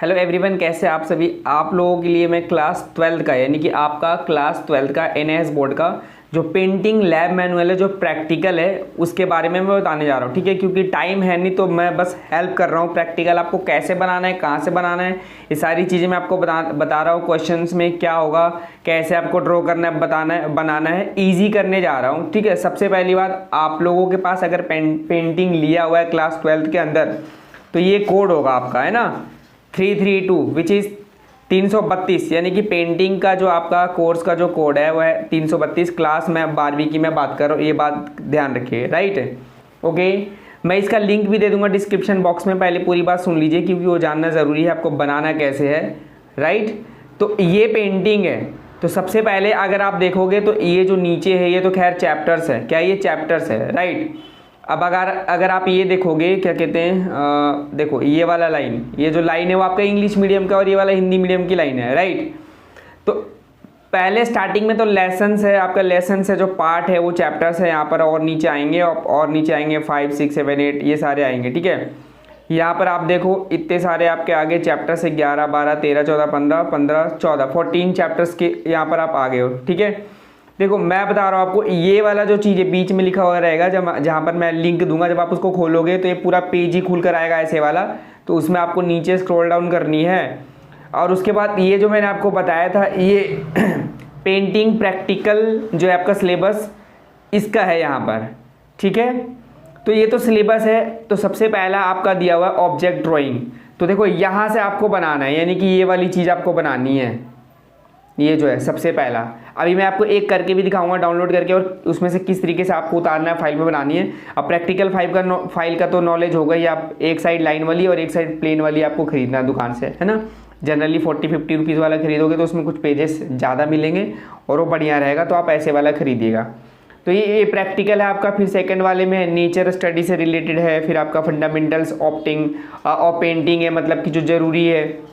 Hello everyone, कैसे आप सभी। आप लोगों के लिए मैं क्लास 12 का यानी कि आपका क्लास 12 का एनएएस बोर्ड का जो पेंटिंग लैब मैनुअल है, जो प्रैक्टिकल है, उसके बारे में मैं बताने जा रहा हूँ। ठीक है, क्योंकि टाइम है नहीं तो मैं बस हेल्प कर रहा हूँ। प्रैक्टिकल आपको कैसे बनाना है, कहाँ से बनाना है, ये सारी चीज़ें मैं आपको बता रहा हूँ। क्वेश्चंस में क्या होगा, कैसे आपको ड्रॉ करना है, बनाना है, ईजी करने जा रहा हूँ। ठीक है, सबसे पहली बात, आप लोगों के पास अगर पेंटिंग लिया हुआ है क्लास 12 के अंदर तो ये कोड होगा आपका, है ना, 332 विच इज़ 332, यानी कि पेंटिंग का जो आपका कोर्स का जो कोड है वो है 332। क्लास में 12वीं की मैं बात कर रहा हूँ, ये बात ध्यान रखिए। Right, okay. मैं इसका लिंक भी दे दूंगा डिस्क्रिप्शन बॉक्स में, पहले पूरी बात सुन लीजिए क्योंकि वो जानना ज़रूरी है आपको बनाना कैसे है। राइट, तो ये पेंटिंग है। तो सबसे पहले अगर आप देखोगे तो ये जो नीचे है ये तो खैर चैप्टर्स है, क्या ये चैप्टर्स है। राइट, अब अगर आप ये देखोगे, क्या कहते हैं, देखो ये वाला लाइन, ये जो लाइन है वो आपका इंग्लिश मीडियम का और ये वाला हिंदी मीडियम की लाइन है। राइट, तो पहले स्टार्टिंग में तो लेसन्स है, आपका लेसन्स है, जो पार्ट है वो चैप्टर्स है यहाँ पर, और नीचे आएंगे और नीचे आएंगे 5, 6, 7, 8 ये सारे आएंगे। ठीक है, यहाँ पर आप देखो इतने सारे आपके आगे चैप्टर्स है, 11, 12, 13, 14, 15, 15, 14, 14 चैप्टर्स के यहाँ पर आप आ गए हो। ठीक है, देखो मैं बता रहा हूँ आपको, ये वाला जो चीज़ है बीच में लिखा हुआ रहेगा, जहाँ पर मैं लिंक दूंगा, जब आप उसको खोलोगे तो ये पूरा पेज ही खुल कर आएगा ऐसे वाला। तो उसमें आपको नीचे स्क्रॉल डाउन करनी है और उसके बाद ये जो मैंने आपको बताया था, ये पेंटिंग प्रैक्टिकल जो है आपका सिलेबस इसका है यहाँ पर। ठीक है, तो ये तो सिलेबस है। तो सबसे पहला आपका दिया हुआ है ऑब्जेक्ट ड्राइंग। तो देखो यहाँ से आपको बनाना है, यानी कि ये वाली चीज़ आपको बनानी है, ये जो है सबसे पहला। अभी मैं आपको एक करके भी दिखाऊंगा डाउनलोड करके, और उसमें से किस तरीके से आपको उतारना है, फाइल में बनानी है। अब प्रैक्टिकल फाइल का तो नॉलेज होगा ही, आप एक साइड लाइन वाली और एक साइड प्लेन वाली आपको खरीदना है दुकान से, है ना। जनरली 40-50 रुपीज़ वाला खरीदोगे तो उसमें कुछ पेजेस ज़्यादा मिलेंगे और वो बढ़िया रहेगा, तो आप ऐसे वाला खरीदिएगा। तो ये प्रैक्टिकल है आपका। फिर सेकंड वाले में नेचर स्टडी से रिलेटेड है, फिर आपका फंडामेंटल्स ऑफ पेंटिंग है, मतलब कि जो ज़रूरी है।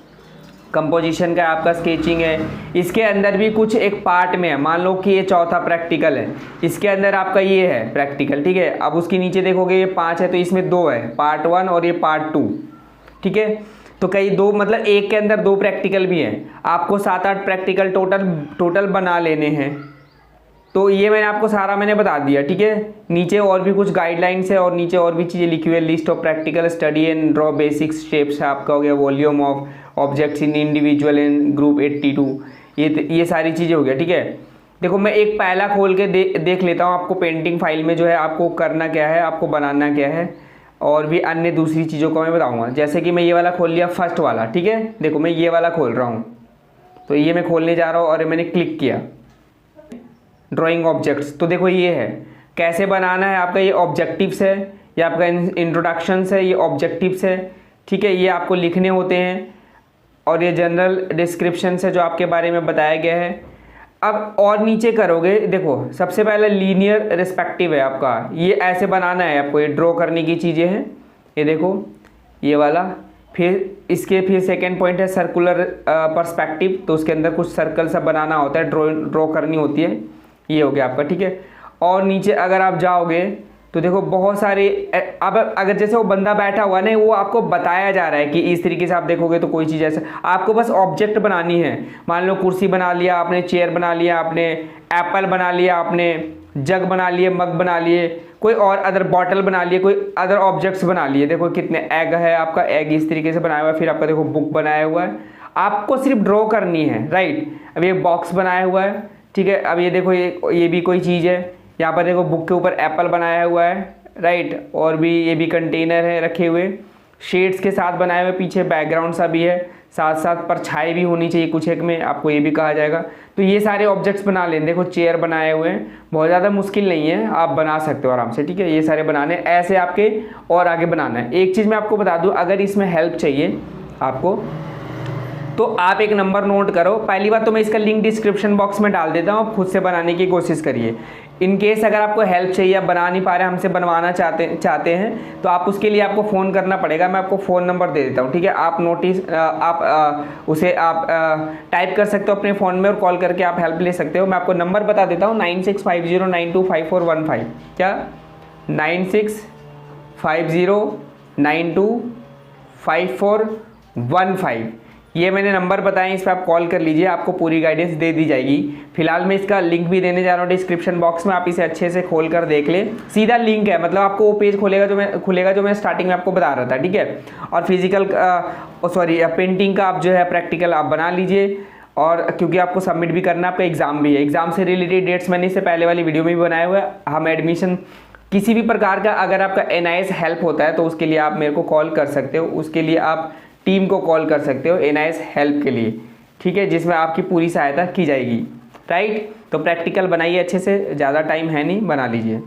कंपोजिशन का आपका स्केचिंग है, इसके अंदर भी कुछ एक पार्ट में है। मान लो कि ये चौथा प्रैक्टिकल है, इसके अंदर आपका ये है प्रैक्टिकल। ठीक है, अब उसके नीचे देखोगे ये 5 है, तो इसमें 2 है, पार्ट 1 और ये पार्ट 2। ठीक है, तो कई दो, मतलब एक के अंदर 2 प्रैक्टिकल भी हैं। आपको 7-8 प्रैक्टिकल टोटल बना लेने हैं। तो ये मैंने बता दिया। ठीक है, नीचे और भी कुछ गाइडलाइंस है और नीचे और भी चीज़ें लिखी हुई है। List of practical study and draw basic shapes है आपका, हो गया volume of objects in individual and group 82, ये सारी चीज़ें हो गया। ठीक है, देखो मैं एक पहला खोल के देख लेता हूँ आपको पेंटिंग फाइल में जो है आपको करना क्या है, आपको बनाना क्या है, और भी अन्य दूसरी चीज़ों को मैं बताऊँगा। जैसे कि मैं ये वाला खोल लिया, फर्स्ट वाला। ठीक है, देखो मैं ये वाला खोल रहा हूँ, तो ये मैं खोलने जा रहा हूँ और मैंने क्लिक किया ड्राइंग ऑब्जेक्ट्स। तो देखो ये है कैसे बनाना है आपका, ये ऑब्जेक्टिव्स है, ये आपका इंट्रोडक्शंस है, ये ऑब्जेक्टिव्स है। ठीक है, ये आपको लिखने होते हैं और ये जनरल डिस्क्रिप्शन है जो आपके बारे में बताया गया है। अब और नीचे करोगे, देखो सबसे पहले लीनियर रिस्पेक्टिव है आपका, ये ऐसे बनाना है आपको, ये ड्रॉ करने की चीज़ें हैं, ये देखो ये वाला। फिर सेकेंड पॉइंट है सर्कुलर पर्सपेक्टिव, तो उसके अंदर कुछ सर्कल सा बनाना होता है, ड्रॉ करनी होती है, ये हो गया आपका। ठीक है, और नीचे अगर आप जाओगे तो देखो बहुत सारे, अब अगर जैसे वो बंदा बैठा हुआ ना, वो आपको बताया जा रहा है कि इस तरीके से आप देखोगे तो कोई चीज़ ऐसा, आपको बस ऑब्जेक्ट बनानी है। मान लो कुर्सी बना लिया आपने, चेयर बना लिया आपने, एप्पल बना लिया आपने, जग बना लिए, मग बना लिए, कोई और अदर बॉटल बना लिए, कोई अदर ऑब्जेक्ट्स बना लिए। देखो कितने एग है, आपका एग इस तरीके से बनाया हुआ है। फिर आपका देखो बुक बनाया हुआ है, आपको सिर्फ ड्रॉ करनी है। राइट, अब ये बॉक्स बनाया हुआ है। ठीक है, अब ये देखो ये भी कोई चीज़ है, यहाँ पर देखो बुक के ऊपर एप्पल बनाया हुआ है। राइट, और भी ये भी कंटेनर है रखे हुए, शेड्स के साथ बनाए हुए, पीछे बैकग्राउंड सा भी है, साथ साथ परछाई भी होनी चाहिए कुछ एक में, आपको ये भी कहा जाएगा। तो ये सारे ऑब्जेक्ट्स बना लें। देखो चेयर बनाए हुए हैं, बहुत ज़्यादा मुश्किल नहीं है, आप बना सकते हो आराम से। ठीक है, ये सारे बनाने ऐसे आपके, और आगे बनाना है। एक चीज़ मैं आपको बता दूँ, अगर इसमें हेल्प चाहिए आपको तो आप एक नंबर नोट करो। पहली बात तो मैं इसका लिंक डिस्क्रिप्शन बॉक्स में डाल देता हूँ, आप खुद से बनाने की कोशिश करिए। इन केस अगर आपको हेल्प चाहिए, आप बना नहीं पा रहे, हमसे बनवाना चाहते हैं, तो आप उसके लिए आपको फ़ोन करना पड़ेगा। मैं आपको फ़ोन नंबर दे देता हूँ। ठीक है, आप उसे टाइप कर सकते हो अपने फ़ोन में और कॉल करके आप हेल्प ले सकते हो। मैं आपको नंबर बता देता हूँ, 9650925415। क्या 96509254 15। ये मैंने नंबर बताए, इस पर आप कॉल कर लीजिए, आपको पूरी गाइडेंस दे दी जाएगी। फिलहाल मैं इसका लिंक भी देने जा रहा हूँ डिस्क्रिप्शन बॉक्स में, आप इसे अच्छे से खोल कर देख ले। सीधा लिंक है, मतलब आपको वो पेज खुलेगा जो मैं स्टार्टिंग में आपको बता रहा था, ठीक है। और फिजिकल पेंटिंग का आप जो है प्रैक्टिकल आप बना लीजिए, और क्योंकि आपको सबमिट भी करना, आपका एग्जाम भी है। एग्जाम से रिलेटेड डेट्स मैंने इससे पहले वाली वीडियो में भी बनाए हुए हैं। हम एडमिशन किसी भी प्रकार का अगर आपका NIS हेल्प होता है तो उसके लिए आप मेरे को कॉल कर सकते हो, उसके लिए आप टीम को कॉल कर सकते हो NIS हेल्प के लिए, ठीक है, जिसमें आपकी पूरी सहायता की जाएगी, राइट। तो प्रैक्टिकल बनाइए अच्छे से, ज़्यादा टाइम है नहीं, बना लीजिए।